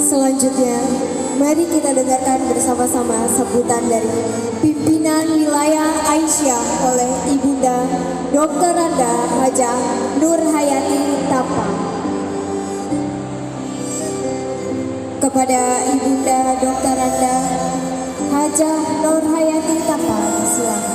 Selanjutnya, mari kita dengarkan bersama-sama sambutan dari pimpinan wilayah Aisyah oleh Ibunda Dr. Randa Hajah Nur Hayati Tapa. Kepada Ibunda Dr. Randa Hajah Nur Hayati Tapa, silakan.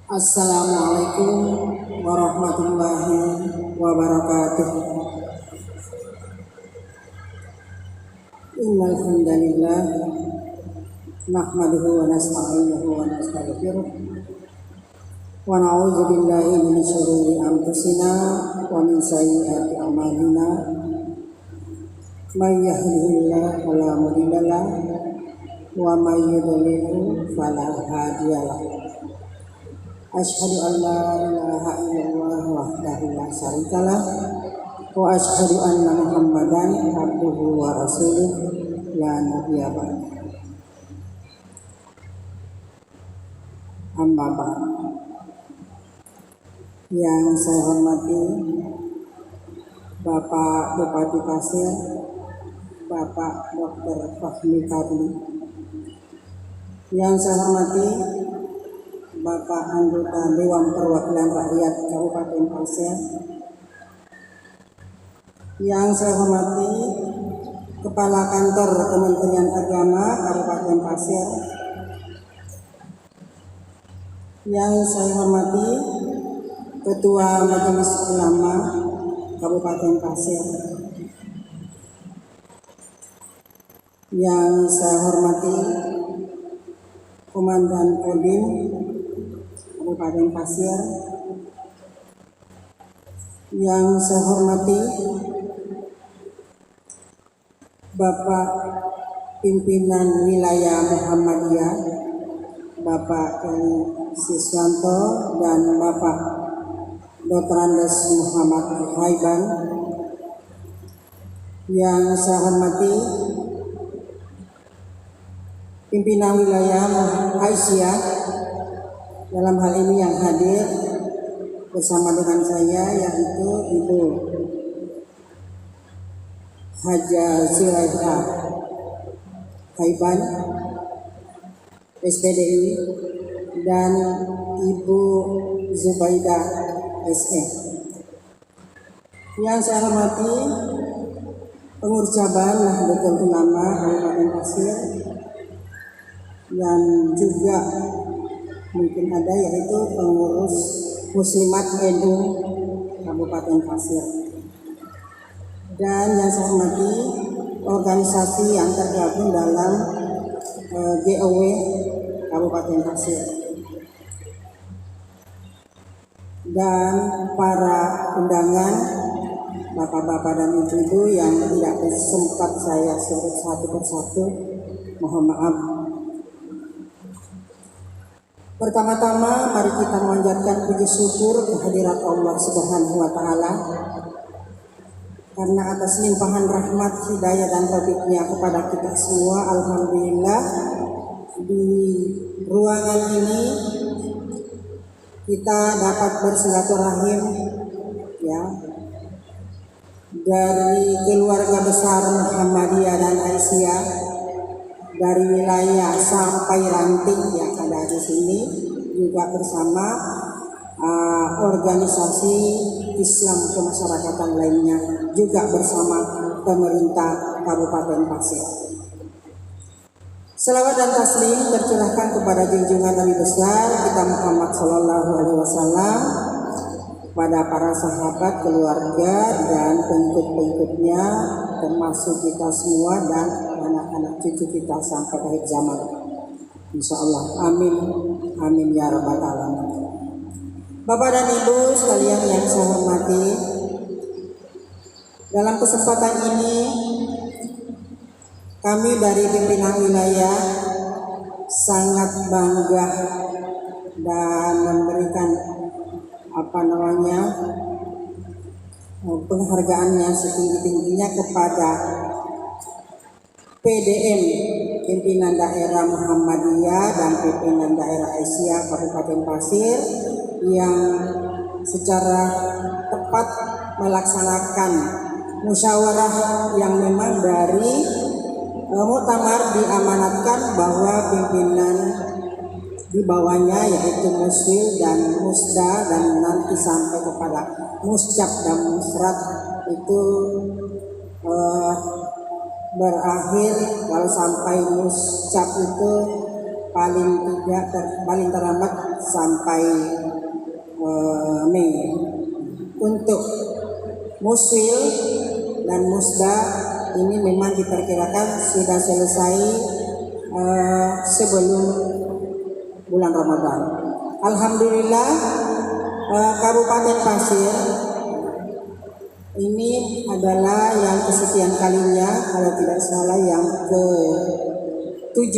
Assalamualaikum warahmatullahi wabarakatuh. Innal hamdalillah nahmaduhu wa nasta'inuhu wa nastaghfiruh wa na'udzu billahi min syururi anfusina wa min sayyiati a'malina. May yahdihillahu fala mudilla lahu wa may yudlil fala hadiyalah. Asyhadu an la ilaha illallah wahdahu la syarikalah wa asyhadu anna Muhammadan abduhu wa rasuluh la nabiyya ba'da. Amma ba'd. Yang saya hormati Bapak Bupati Pasir, Bapak Dr. Fahmi Fadli. Yang saya hormati Bapak anggota Dewan Perwakilan Rakyat Kabupaten Pasir. Yang saya hormati Kepala Kantor Kementerian Agama Kabupaten Pasir. Yang saya hormati Ketua Majelis Ulama Kabupaten Pasir. Yang saya hormati Komandan Kodim Kabupaten Pasir. Yang saya hormati Bapak Pimpinan Wilayah Muhammadiyah, Bapak Siswanto dan Bapak Dr. Andes Muhammad Haiban. Yang saya hormati Pimpinan Wilayah Aisyah, dalam hal ini yang hadir bersama dengan saya yaitu Ibu Hajah Zulaikha Haiban SPDI dan Ibu Zubaidah SE. Yang saya hormati pengurus cabang Nahdlatul Ulama Kabupaten Pasir, yang juga mungkin ada yaitu pengurus Muslimat NU Kabupaten Pasir. Dan yang saya hormati organisasi yang tergabung dalam GOW Kabupaten Pasir. Dan para undangan, bapak-bapak dan ibu-ibu yang tidak sempat saya sebut satu persatu, mohon maaf. Pertama-tama mari kita memanjatkan puji syukur kehadirat Allah Subhanahu wa taala karena atas limpahan rahmat, hidayah dan taufiknya kepada kita semua. Alhamdulillah di ruangan ini kita dapat bersilaturahim ya dari keluarga besar Muhammadiyah dan Aisyah, dari wilayah sampai ranting yang ada di sini, juga bersama organisasi Islam kemasyarakatan lainnya, juga bersama pemerintah Kabupaten Pasir. Selawat dan taslim tercurahkan kepada junjungan Nabi besar kita Muhammad Sallallahu Alaihi Wasallam, pada para sahabat, keluarga dan pengikut-pengikutnya, termasuk kita semua dan anak-anak cucu kita sampai akhir zaman. Insya Allah, amin, amin ya rabbal alamin. Bapak dan Ibu sekalian yang saya hormati, Dalam kesempatan ini kami dari pimpinan wilayah sangat bangga dan memberikan penghargaannya setinggi-tingginya kepada PDM Pimpinan Daerah Muhammadiyah dan Pimpinan Daerah Aisyah Kabupaten Pasir yang secara tepat melaksanakan musyawarah yang memang dari muktamar diamanatkan bahwa pimpinan di bawahnya yaitu Muswil dan Musda dan nanti sampai kepada Muscap dan Musrat itu berakhir kalau sampai Muscap itu paling terlambat sampai Mei. Untuk Muswil dan Musda ini memang diperkirakan sudah selesai sebelum bulan Ramadan. Alhamdulillah Kabupaten Pasir ini adalah yang kesekian kalinya, kalau tidak salah yang ke-7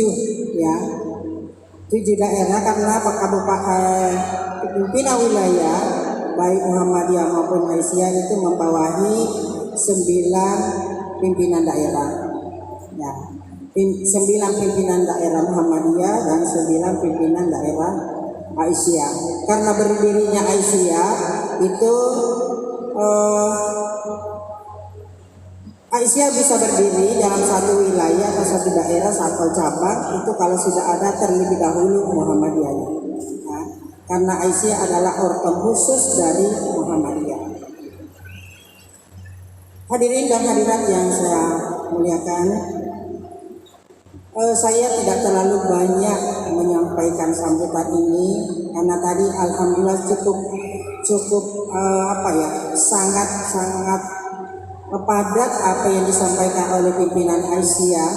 ya. 7 daerah karena Kabupaten pimpinan wilayah baik Muhammadiyah maupun Aisyah itu membawahi 9 pimpinan daerah. Ya. 9 pimpinan daerah Muhammadiyah dan 9 pimpinan daerah Aisyah. Karena berdirinya Aisyah itu Aisyah bisa berdiri dalam satu wilayah atau satu daerah atau cabang itu kalau sudah ada terlebih dahulu Muhammadiyahnya. Nah, karena Aisyah adalah organ khusus dari Muhammadiyah. Hadirin dan hadirat yang saya muliakan, saya tidak terlalu banyak menyampaikan sambutan ini karena tadi alhamdulillah cukup sangat padat apa yang disampaikan oleh pimpinan Aisyah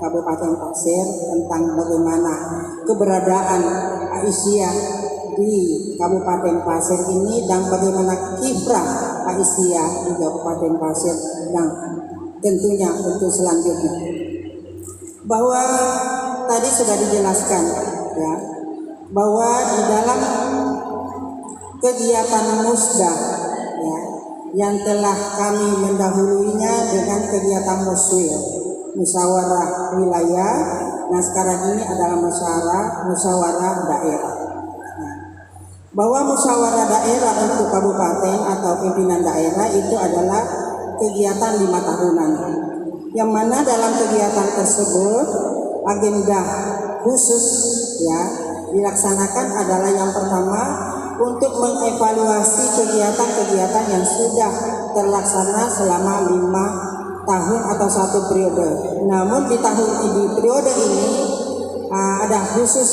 Kabupaten Pasir tentang bagaimana keberadaan Aisyah di Kabupaten Pasir ini dan bagaimana kiprah Aisyah di Kabupaten Pasir dan tentunya untuk selanjutnya. Bahwa tadi sudah dijelaskan ya bahwa di dalam kegiatan musda ya, yang telah kami mendahuluinya dengan kegiatan musyawarah wilayah. Nah sekarang ini adalah musyawarah daerah. Nah, bahwa musyawarah daerah untuk kabupaten atau pimpinan daerah itu adalah kegiatan 5 tahunan. Yang mana dalam kegiatan tersebut agenda khusus ya dilaksanakan adalah yang pertama untuk mengevaluasi kegiatan-kegiatan yang sudah terlaksana selama 5 tahun atau 1 periode. Namun di periode ini ada khusus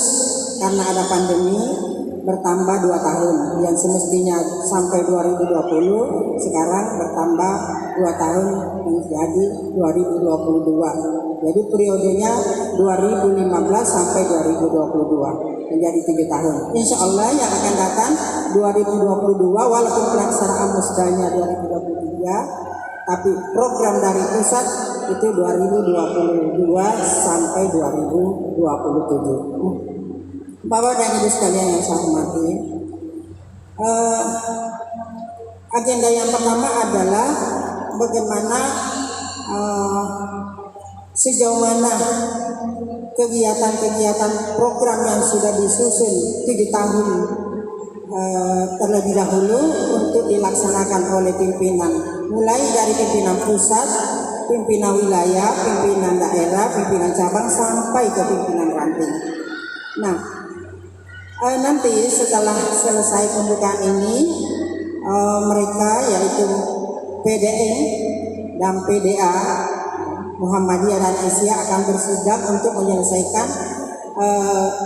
karena ada pandemi bertambah 2 tahun yang semestinya sampai 2020 sekarang bertambah 2 tahun menjadi 2022. Jadi periodenya 2015 sampai 2022 menjadi 7 tahun. Insya Allah yang akan datang 2022 walaupun pelaksanaan musdanya 2023, tapi program dari pusat itu 2022 sampai 2027. Bapak dan Ibu sekalian yang saya hormati, agenda yang pertama adalah bagaimana sejauh mana kegiatan-kegiatan program yang sudah disusun 7 tahun terlebih dahulu untuk dilaksanakan oleh pimpinan, mulai dari pimpinan pusat, pimpinan wilayah, pimpinan daerah, pimpinan cabang sampai ke pimpinan ranting. Nah, nanti setelah selesai pembukaan ini mereka yaitu PDM dan PDA Muhammadiyah dan Aisyah akan bersidang untuk menyelesaikan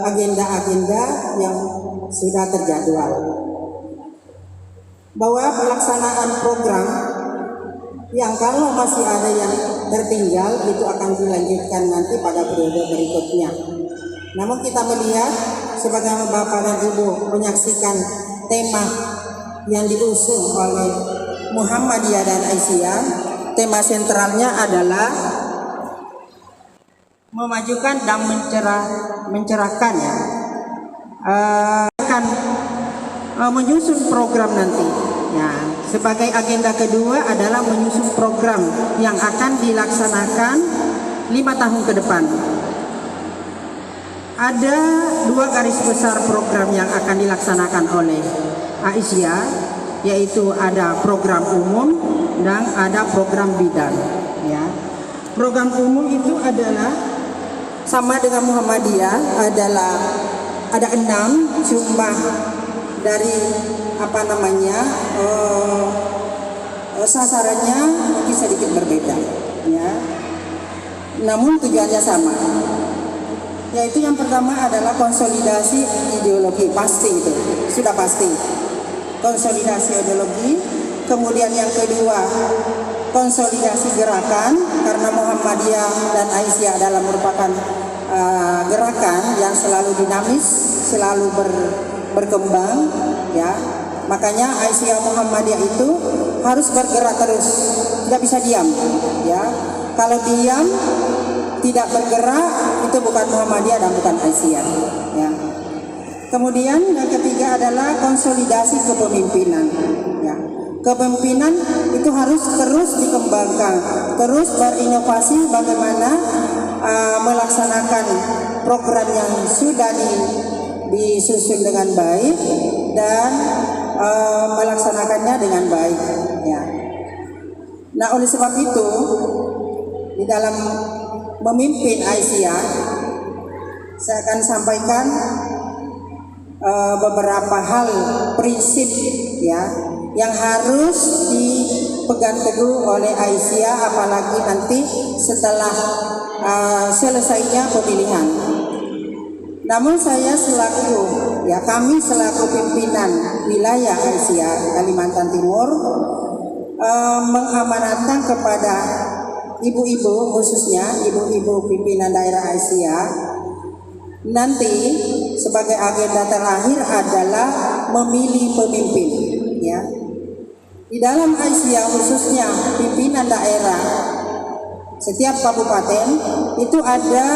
agenda-agenda yang sudah terjadwal. Bahwa pelaksanaan program yang kalau masih ada yang tertinggal itu akan dilanjutkan nanti pada periode berikutnya. Namun kita melihat sebagaimana Bapak dan Ibu menyaksikan tema yang diusung oleh Muhammadiyah dan Aisyah, tema sentralnya adalah memajukan dan mencerahkan ya. Akan menyusun program nanti. Ya, sebagai agenda kedua adalah menyusun program yang akan dilaksanakan 5 tahun ke depan. Ada 2 garis besar program yang akan dilaksanakan oleh Aisyah, yaitu ada program umum dan ada program bidang. Ya, program umum itu adalah sama dengan Muhammadiyah, adalah ada 6 jumlah dari sasarannya mungkin sedikit berbeda ya, namun tujuannya sama, yaitu yang pertama adalah konsolidasi ideologi, pasti itu sudah pasti konsolidasi ideologi. Kemudian yang kedua konsolidasi gerakan, karena Muhammadiyah dan Aisyah adalah merupakan gerakan yang selalu dinamis, selalu berkembang ya. Makanya Aisyah Muhammadiyah itu harus bergerak terus, tidak bisa diam ya. Kalau diam tidak bergerak itu bukan Muhammadiyah dan bukan Aisyah ya. Kemudian yang ketiga adalah konsolidasi kepemimpinan ya. Kepemimpinan itu harus terus dikembangkan, terus berinovasi bagaimana melaksanakan program yang sudah disusun dengan baik dan melaksanakannya dengan baik ya. Nah, oleh sebab itu di dalam memimpin Aisyah saya akan sampaikan beberapa hal prinsip ya yang harus dipegang teguh oleh Aisyah, apalagi nanti setelah selesainya pemilihan. Namun saya kami selaku pimpinan wilayah Aisyah Kalimantan Timur mengamanatkan kepada ibu-ibu, khususnya ibu-ibu pimpinan daerah Aisyah, nanti sebagai agenda terakhir adalah memilih pemimpin ya. Di dalam Aisyah khususnya pimpinan daerah setiap kabupaten itu ada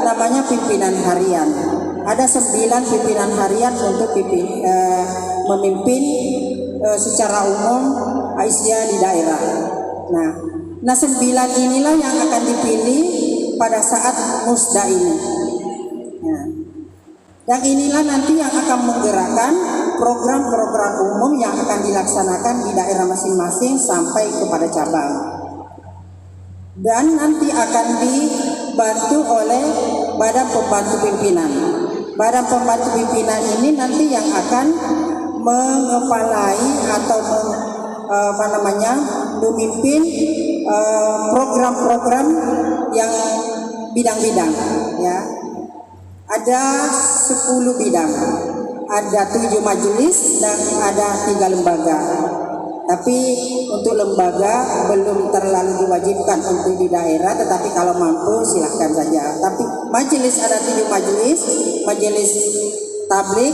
namanya pimpinan harian. Ada 9 pimpinan harian untuk memimpin secara umum Aisyah di daerah. Nah 9 inilah yang akan dipilih pada saat musda ini. Nah, yang inilah nanti yang akan menggerakkan program-program umum yang akan dilaksanakan di daerah masing-masing sampai kepada cabang. Dan nanti akan dibantu oleh badan pembantu pimpinan. Badan pembantu pimpinan ini nanti yang akan mengepalai atau memimpin program-program yang bidang-bidang ya. Ada 10 bidang, ada 7 majelis dan ada 3 lembaga. Tapi untuk lembaga belum terlalu diwajibkan untuk di daerah, tetapi kalau mampu silahkan saja. Tapi majelis ada 7 majelis. Majelis tablik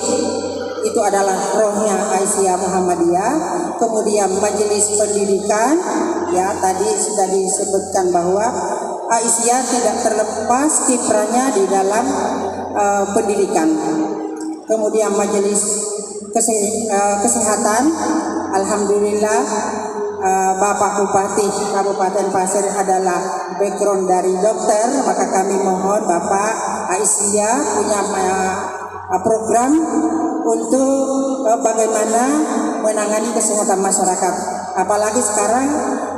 itu adalah rohnya Aisyah Muhammadiyah. Kemudian majelis pendidikan ya, tadi sudah disebutkan bahwa Aisyah tidak terlepas kiprahnya di dalam pendidikan. Kemudian majelis kesehatan, alhamdulillah Bapak Bupati Kabupaten Pasir adalah background dari dokter, maka kami mohon Bapak Aisyah punya program untuk bagaimana menangani kesehatan masyarakat. Apalagi sekarang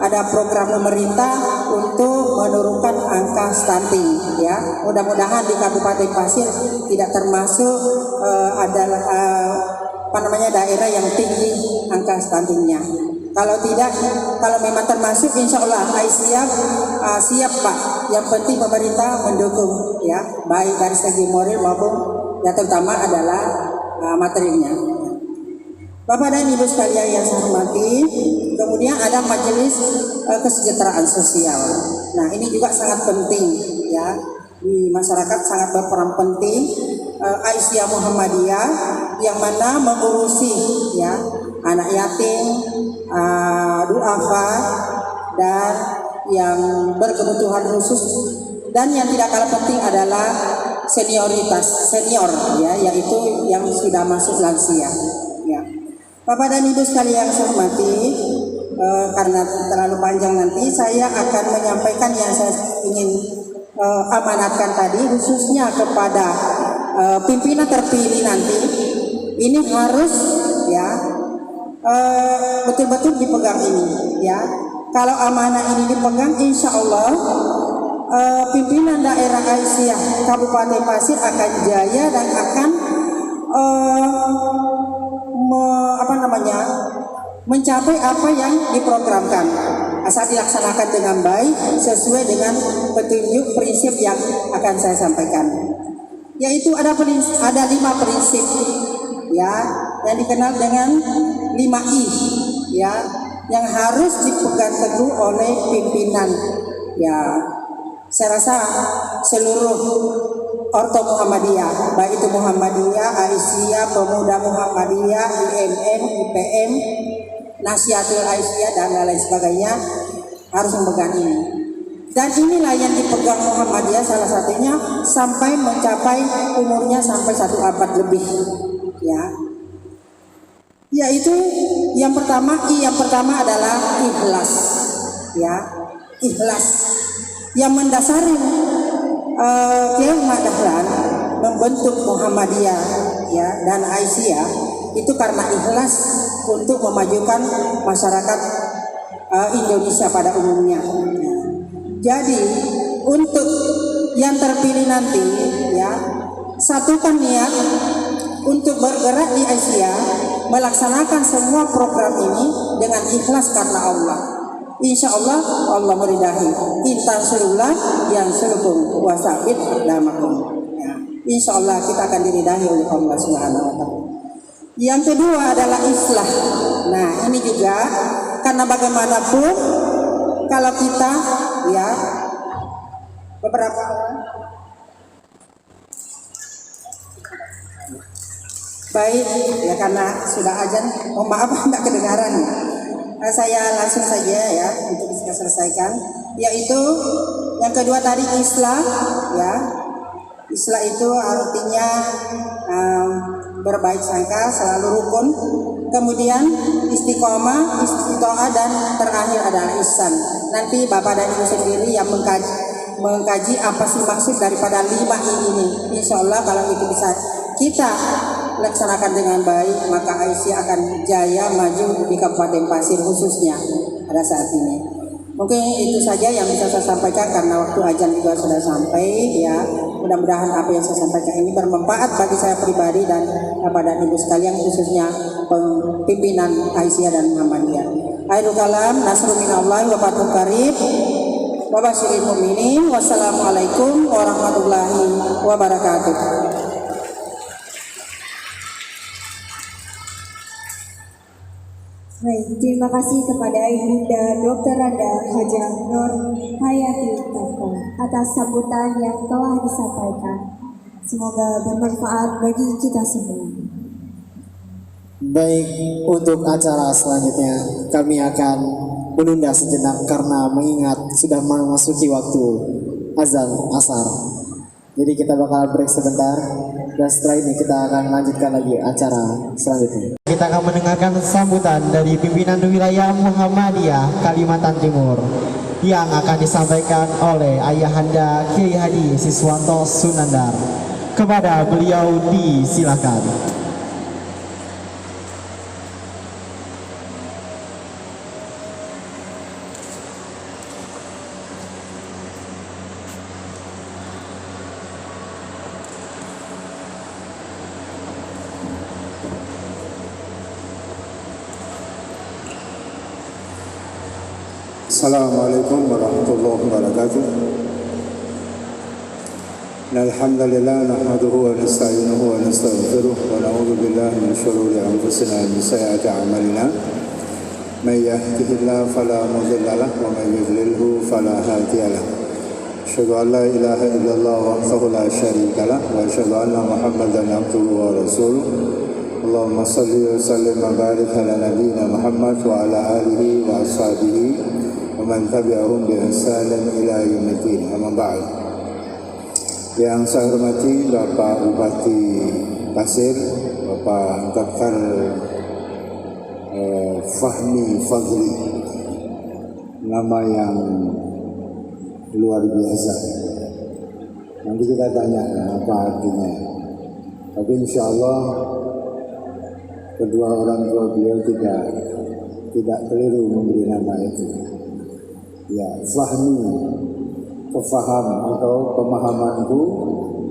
ada program pemerintah untuk menurunkan angka stunting ya. Mudah-mudahan di Kabupaten Pasir tidak termasuk daerah yang tinggi angka stuntingnya. Kalau tidak, kalau memang termasuk, insya Allah Aisyah siap Pak. Yang penting pemerintah mendukung ya, baik dari segi moral maupun yang terutama adalah materinya. Bapak dan Ibu sekalian yang saya hormati, kemudian ada majelis kesejahteraan sosial. Nah, ini juga sangat penting ya, di masyarakat sangat berperan penting. Aisyah Muhammadiyah yang mana mengurusi ya anak yatim, duafa, dan yang berkebutuhan khusus, dan yang tidak kalah penting adalah senior ya, yaitu yang sudah masuk lansia ya. Bapak dan Ibu sekalian yang saya hormati, karena terlalu panjang nanti saya akan menyampaikan yang saya ingin amanatkan tadi, khususnya kepada pimpinan terpilih nanti. Ini harus ya betul-betul dipegang ini ya. Kalau amanah ini dipegang, insya Allah pimpinan daerah Aisyah Kabupaten Pasir akan jaya dan akan mencapai apa yang diprogramkan, asal dilaksanakan dengan baik sesuai dengan petunjuk prinsip yang akan saya sampaikan. Yaitu ada 5 prinsip ya, yang dikenal dengan 5I ya, yang harus dipegang teguh oleh pimpinan ya. Saya rasa seluruh Orto Muhammadiyah, baik itu Muhammadiyah, Aisyah, Pemuda Muhammadiyah, IMM, IPM, Nasihatul Aisyah dan lain sebagainya harus memegang ini. Dan inilah yang dipegang Muhammadiyah salah satunya sampai mencapai umurnya sampai 1 abad lebih ya. Yaitu yang pertama adalah ikhlas ya, ikhlas yang mendasari Kiai Ahmad Dahlan membentuk Muhammadiyah ya dan Aisyah itu karena ikhlas untuk memajukan masyarakat Indonesia pada umumnya. Jadi untuk yang terpilih nanti ya, satukan niat untuk bergerak di Aisyah, melaksanakan semua program ini dengan ikhlas karena Allah. Insya Allah Allah meridai. Intansurullah yang surkum wasabit damakum. Ya. Insya Allah kita akan diridai oleh Allah Subhanahu Wa Taala. Yang kedua adalah islah. Nah ini juga karena bagaimanapun kalau kita ya beberapa baik ya, karena sudah azan, maaf tidak kedengaran ya. Saya langsung saja ya untuk bisa selesaikan, yaitu yang kedua tadi islah ya. Islah itu artinya berbaik sangka, selalu rukun, kemudian istiqomah, istiqoah, dan terakhir adalah ihsan. Nanti Bapak dan Ibu sendiri yang mengkaji apa sih maksud daripada 5 ini. Insya Allah kalau itu bisa kita laksanakan dengan baik, maka Aisyah akan jaya maju di Kabupaten Pasir khususnya pada saat ini. Mungkin itu saja yang bisa saya sampaikan karena waktu azan juga sudah sampai ya. Mudah-mudahan apa yang saya sampaikan ini bermanfaat bagi saya pribadi dan kepada ibu sekalian, khususnya pimpinan Aisyah dan Muhammadiyah. Akhirul kalam, nasrul minallahi wa fathul qarib wa basyiril mu'minin. Wassalamualaikum warahmatullahi wabarakatuh. Baik, terima kasih kepada Ibunda Dr. Randa Hajah Nur Hayati Tafko atas sambutan yang telah disampaikan. Semoga bermanfaat bagi kita semua. Baik, untuk acara selanjutnya kami akan menunda sejenak karena mengingat sudah memasuki waktu azan asar. Jadi kita bakal break sebentar dan setelah ini kita akan lanjutkan lagi acara selanjutnya. Kita akan mendengarkan sambutan dari pimpinan wilayah Muhammadiyah Kalimantan Timur yang akan disampaikan oleh Ayahanda Kiai Hadi Siswanto Sunandar. Kepada beliau disilakan. Assalamualaikum warahmatullahi wabarakatuh. Alhamdulillah nahmaduhu wa nasta'inuhu wa nastaghfiruh wa na'udzu billahi min shururi anfusina wa min sayyiati a'malina. May yahdihillahu fala mudilla lahu wa may yudlilhu fala hadiya lahu. Asyhadu an la ilaha illallah wahdahu la syarika lahu wa asyhadu anna Muhammadan abduhu wa rasuluh. Allahumma salli wa sallim wa barik ala nabiyyina Muhammad wa ala alihi wa ashabihi wa man tabi'ahum bi ihsanin ila yaumiddin. Amma ba'd. Yang saya hormati Bapak Bupati Pasir, Bapak Dr. Fahmi Fadli, nama yang luar biasa. Nanti kita tanya apa artinya. Tapi insya Allah kedua orang tua beliau tidak keliru memberi nama itu. Ya, Fahmi, kefaham atau pemahamanku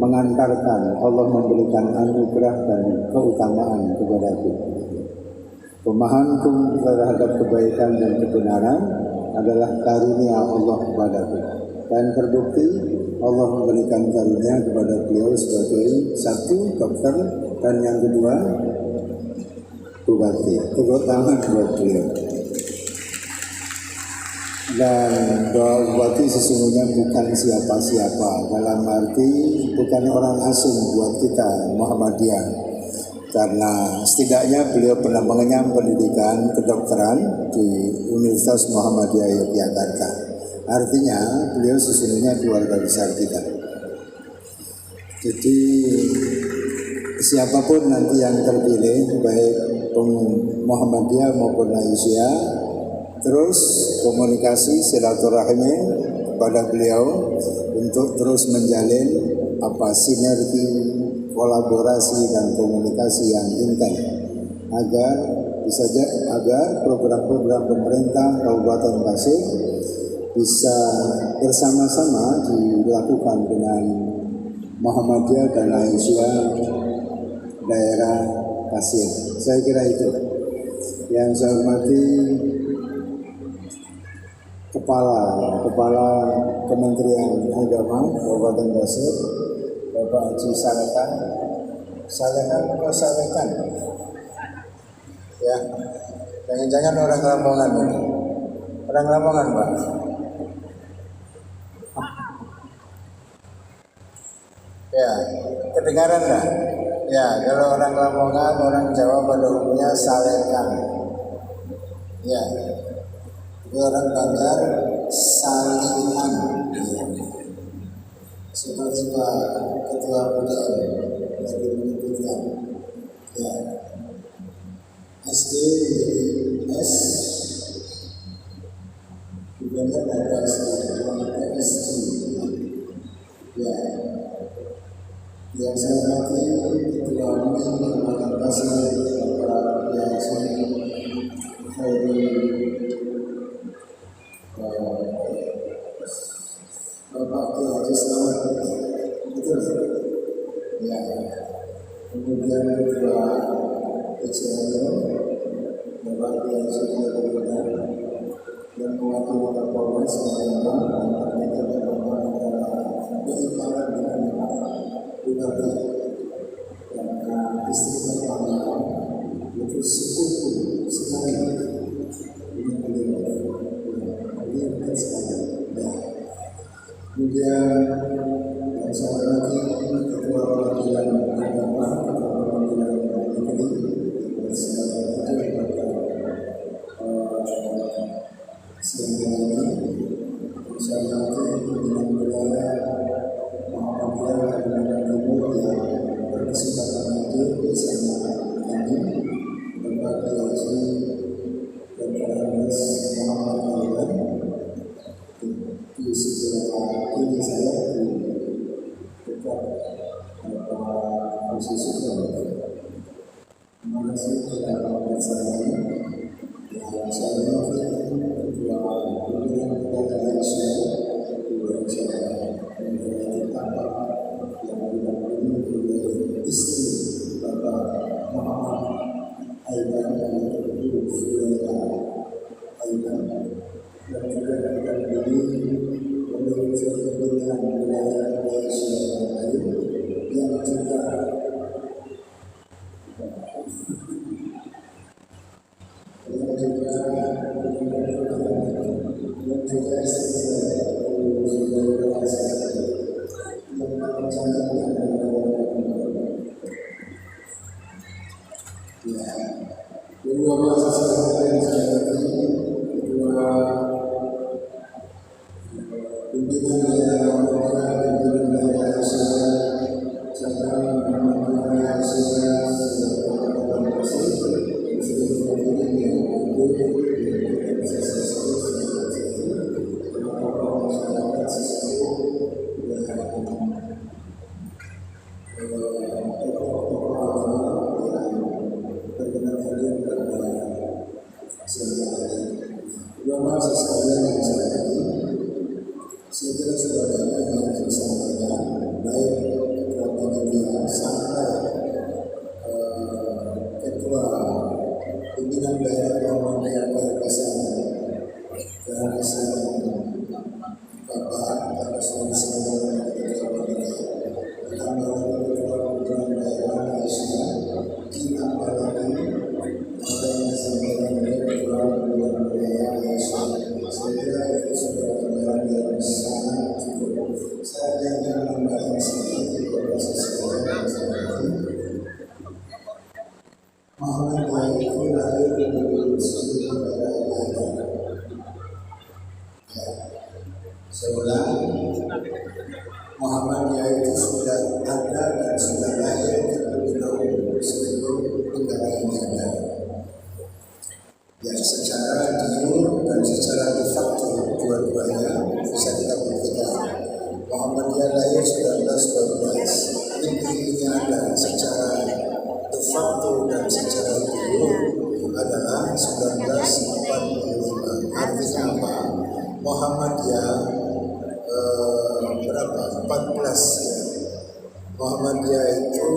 mengantarkan Allah memberikan anugerah dan keutamaan kepadaku. Pemahamanku terhadap kebaikan dan kebenaran adalah karunia Allah kepadaku. Dan terbukti Allah memberikan karunia kepada beliau sebagai satu dokter dan yang kedua bupati. Tepuk tangan buat beliau. Dan doa bupati sesungguhnya bukan siapa-siapa, dalam arti bukan orang asing buat kita Muhammadiyah, karena setidaknya beliau pernah mengenyam pendidikan kedokteran di Universitas Muhammadiyah Yogyakarta. Artinya beliau sesungguhnya keluarga besar kita. Jadi siapapun nanti yang terpilih, baik Muhammadiyah maupun Aisyah, terus komunikasi silaturahmi kepada beliau untuk terus menjalin sinergi, kolaborasi dan komunikasi yang intens agar program-program pemerintah Kabupaten Pasir bisa bersama-sama dilakukan dengan Muhammadiyah dan Aisyah daerah Pasir. Saya kira itu. Yang saya hormati Kepala Kementerian Agama Kabupaten Pasir, Bapak Haji Salekan. Ya, jangan-jangan orang Lamongan ini. Orang Lamongan, Pak. Ya, kedengaran dah. Ya, kalau orang Lamongan, orang Jawa pada umumnya Salekan. Ya, itu orang Banjar Salihan. Seperti Pak Ketua PDM tadi menyebutkan. Ya, SD menjadi S, kemudian ada SD. Ya, yang saya hormati Ketua Umum Kabupaten Pasir, Bapak Yasin Bapak Haji Selamat, betul ya. Kemudian Ketua PCNO Bapak Haji Selamat dan mewakili Kapolres Palembang dan ternyata Bapak berimpalan dengan Bupati dan istri Palembang itu sepupu sekali dengan beliau sekali. Kemudian yang saya hormati Ketua Perwakilan Agama, Ketua Perwakilan Negeri, dan segala semuanya. Saya hormati pimpinan wilayah Muhammadiyah Kalimantan Timur yang berkesempatan hadir bersama kami, Bapak Haji Dr. Andes Muhammad Alian. Di sebelah kiri saya di dekat Bapak Posisi. Terima kasih kepada saya yang saya hormati Ketua Pimpinan Negara Aisyah, Ketua Bapak yang didampingi oleh istri Bapak Muhammad Aidan dan Ibu Fudaila Aidan, dan juga didampingi oleh pimpinan wilayah Aisyah yang lain yang juga sekalian yang saya kira sudah banyak yang disampaikan, baik panitia sampai ketua pimpinan daerah Muhammadiyah Kehadisan Bapak Terkesan Sekolah saya ulang, Muhammadiyah itu sudah ada dan sudah lahir terlebih dahulu sebelum negara ini ada. Ya, secara diur dan secara de facto dua-duanya bisa kita buktikan. Muhammadiyah lahir 1912, negeri ini ada secara de facto dan secara diur adalah 1945. Artinya apa? Muhammadiyah berapa? 14 ya. Muhammadiyah itu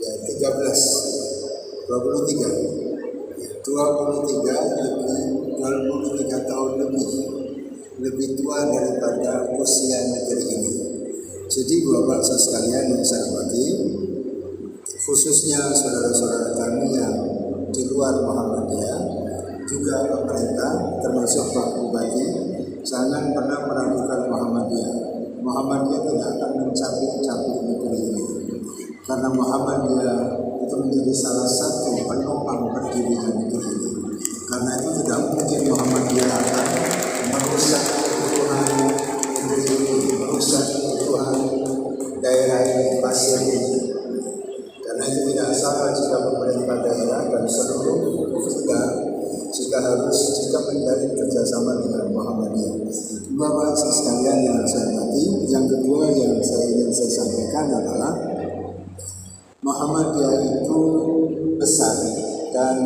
ya 23 tahun lebih tua daripada usia negeri ini. Jadi Bapak sekalian yang saya hormati, khususnya saudara-saudara kami yang di luar Muhammadiyah, juga pemerintah termasuk Pak Bupati, jangan pernah meragukan Muhammadiyah. Muhammadiyah tidak akan mencabik-cabik negeri ini, karena Muhammadiyah itu menjadi salah satu penopang berdirinya negeri ini. Karena itu tidak mungkin Muhammadiyah akan merusak keutuhan negeri ini, merusak keutuhan daerah ini, pasir ini. Karena itu tidak salah jika pemerintah daerah dan seluruh kita jika menjalin kerjasama dengan Muhammadiyah. Bapak sekalian yang saya hormati, yang kedua yang ingin saya sampaikan adalah Muhammadiyah itu besar dan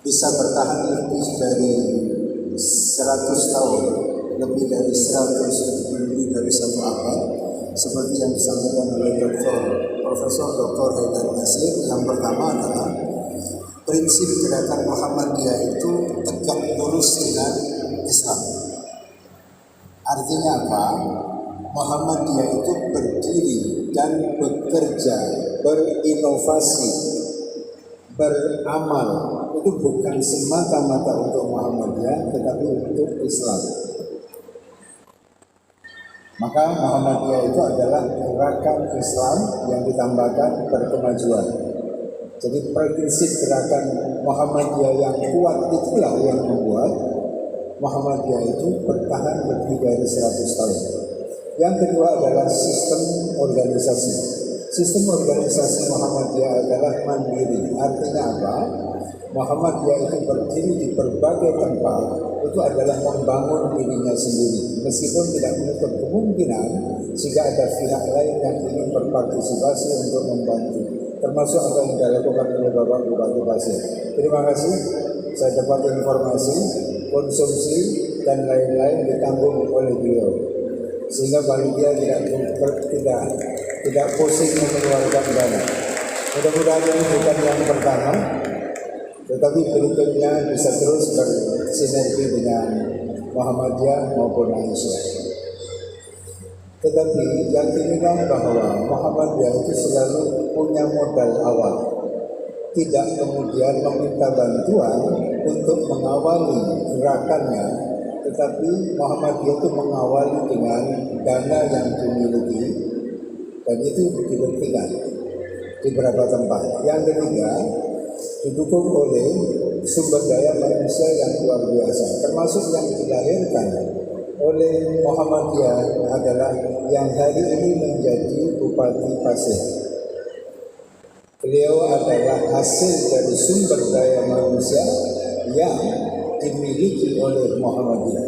bisa bertahan lebih dari 100 tahun, lebih dari 1 abad, seperti yang disampaikan oleh Profesor Dr. Haidar Nasir. Yang pertama adalah prinsip gerakan Muhammadiyah itu tegak lurus dengan Islam. Artinya apa? Muhammadiyah itu berdiri dan bekerja, berinovasi, beramal. Itu bukan semata-mata untuk Muhammadiyah, tetapi untuk Islam. Maka Muhammadiyah itu adalah gerakan Islam yang ditambahkan berkemajuan. Jadi prinsip gerakan Muhammadiyah yang kuat itulah yang membuat Muhammadiyah itu bertahan lebih dari 100 tahun. Yang kedua adalah sistem organisasi. Sistem organisasi Muhammadiyah adalah mandiri. Artinya apa? Muhammadiyah itu berdiri di berbagai tempat. Itu adalah membangun dirinya sendiri. Meskipun tidak menutup kemungkinan jika ada pihak lain yang ingin berpartisipasi untuk membantu. Termasuk apa yang dilakukan oleh Bapak Bupati Pasir. Terima kasih. Saya dapat informasi, konsumsi dan lain-lain ditanggung oleh beliau, sehingga panitia tidak pusing mengeluarkan dana. Mudah-mudahan ini bukan yang pertama, tetapi berikutnya bisa terus bersinergi dengan Muhammadiyah maupun Aisyah. Tetapi yakinilah bahwa Muhammadiyah itu selalu punya modal awal, tidak kemudian meminta bantuan untuk mengawali gerakannya, tetapi Muhammadiyah itu mengawali dengan dana yang dimiliki, dan itu dibuktikan di beberapa tempat. Yang ketiga, didukung oleh sumber daya manusia yang luar biasa, termasuk yang dilahirkan oleh Muhammadiyah adalah yang hari ini menjadi Bupati Pasir. Beliau adalah hasil dari sumber daya manusia yang dimiliki oleh Muhammadiyah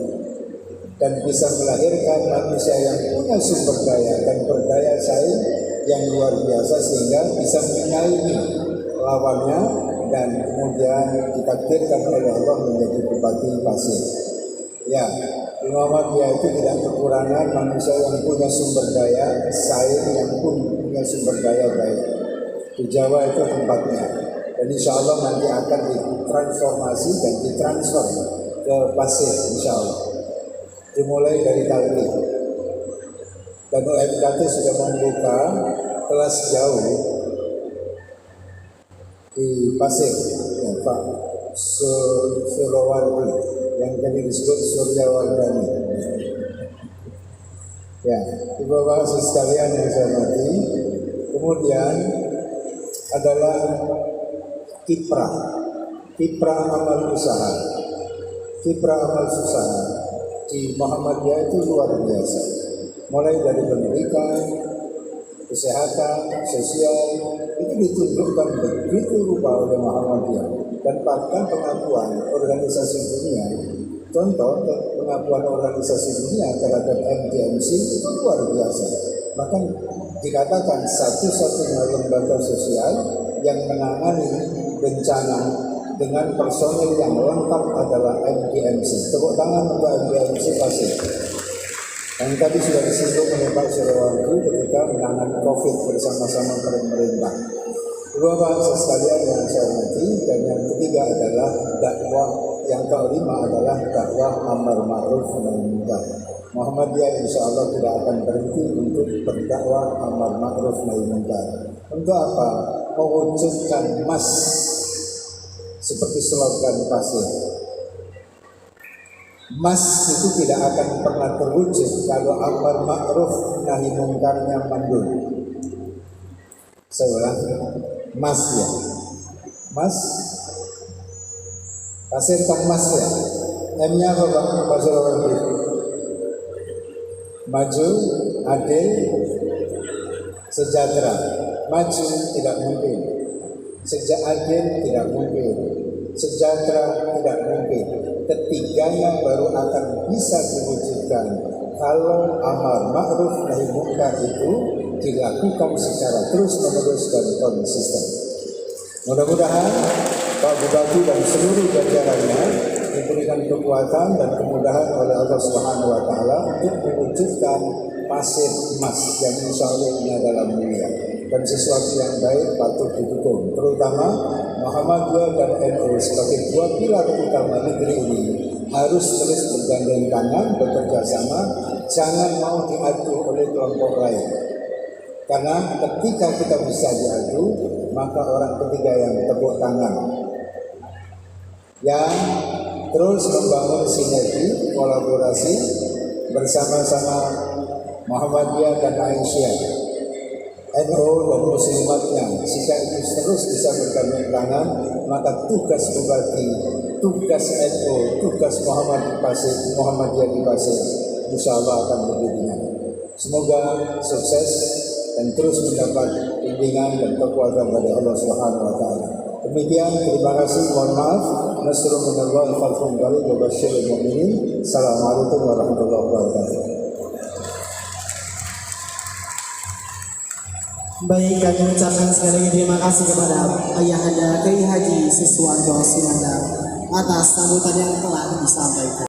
dan bisa melahirkan manusia yang punya sumber daya dan berdaya saing yang luar biasa, sehingga bisa menyaingi lawannya dan kemudian ditakdirkan oleh Allah menjadi Bupati Pasir. Ya, di Muhammadiyah itu tidak kekurangan manusia yang punya sumber daya, saya yang pun punya sumber daya baik. Di Jawa itu tempatnya. Dan insya Allah nanti akan ditransformasi dan ditransfer ke Pasir, insya Allah. Dimulai dari Talki. Dan UMKT sudah membuka kelas jauh di Pasir, ya, Pak Suryawardi, yang tadi disebut Suryawardani. Ya, Bapak sekalian yang saya hormati, kemudian adalah kiprah amal usaha, kiprah amal usaha di Muhammadiyah itu luar biasa. Mulai dari pendidikan, kesehatan, sosial, itu ditunjukkan begitu rupa oleh Muhammadiyah. Dan bahkan pengakuan organisasi dunia, contoh pengakuan organisasi dunia terhadap MTMC itu luar biasa. Bahkan dikatakan satu-satunya lembaga sosial yang menangani bencana dengan personel yang lengkap adalah MTMC. Tepuk tangan untuk MTMC Pasir. Yang tadi sudah disinggung oleh Pak Suryawardi ketika menangani COVID bersama-sama pemerintah. Bapak sekalian yang saya hormati, dan yang ketiga adalah dakwah, yang kelima adalah dakwah amar ma'ruf nahi munkar. Muhammadiyah insya Allah tidak akan berhenti untuk berdakwah amar ma'ruf nahi munkar. Untuk apa? Mewujudkan emas seperti slogan Pasir. Emas itu tidak akan pernah terwujud kalau amar ma'ruf nahi munkarnya mandul. Saya ulang, emas ya, emas, Pasir kan emas ya. M-nya apa Pak Suryawardi? Maju, adil, sejahtera. Maju tidak mungkin, adil tidak mungkin, sejahtera tidak mungkin. Ketiganya baru akan bisa diwujudkan kalau amar ma'ruf nahi munkar itu dilakukan secara terus-menerus dan konsisten. Mudah-mudahan Pak Bupati dan seluruh jajarannya diberikan kekuatan dan kemudahan oleh Allah Subhanahu wa taala untuk mewujudkan Pasir emas yang insya Allah ini adalah mulia dan sesuatu yang baik patut didukung, terutama Muhammadiyah dan NU sebagai dua pilar utama negeri ini harus terus bergandeng tangan, bekerja sama, jangan mau diadu oleh kelompok lain. Karena ketika kita bisa diadu, maka orang ketiga yang tepuk tangan, yang terus membangun sinergi, kolaborasi bersama-sama Muhammadiyah dan Aisyah, NU dan muslimatnya. Jika itu terus bisa bergandeng tangan, maka tugas bupati, tugas NU, tugas Muhammadiyah di Pasir, insya Allah akan lebih ringan. Semoga sukses dan terus mendapat bimbingan dan kekuatan dari Allah Subhanahu wa taala. Demikian, terima kasih, mohon maaf. Nasrul minallahi falfun qalil wa basyiril mu'minin. Assalamualaikum warahmatullahi wabarakatuh. Baik, kami ucapkan sekali lagi terima kasih kepada Ayahanda Kiai Haji Siswanto Sunanda atas sambutan yang telah disampaikan.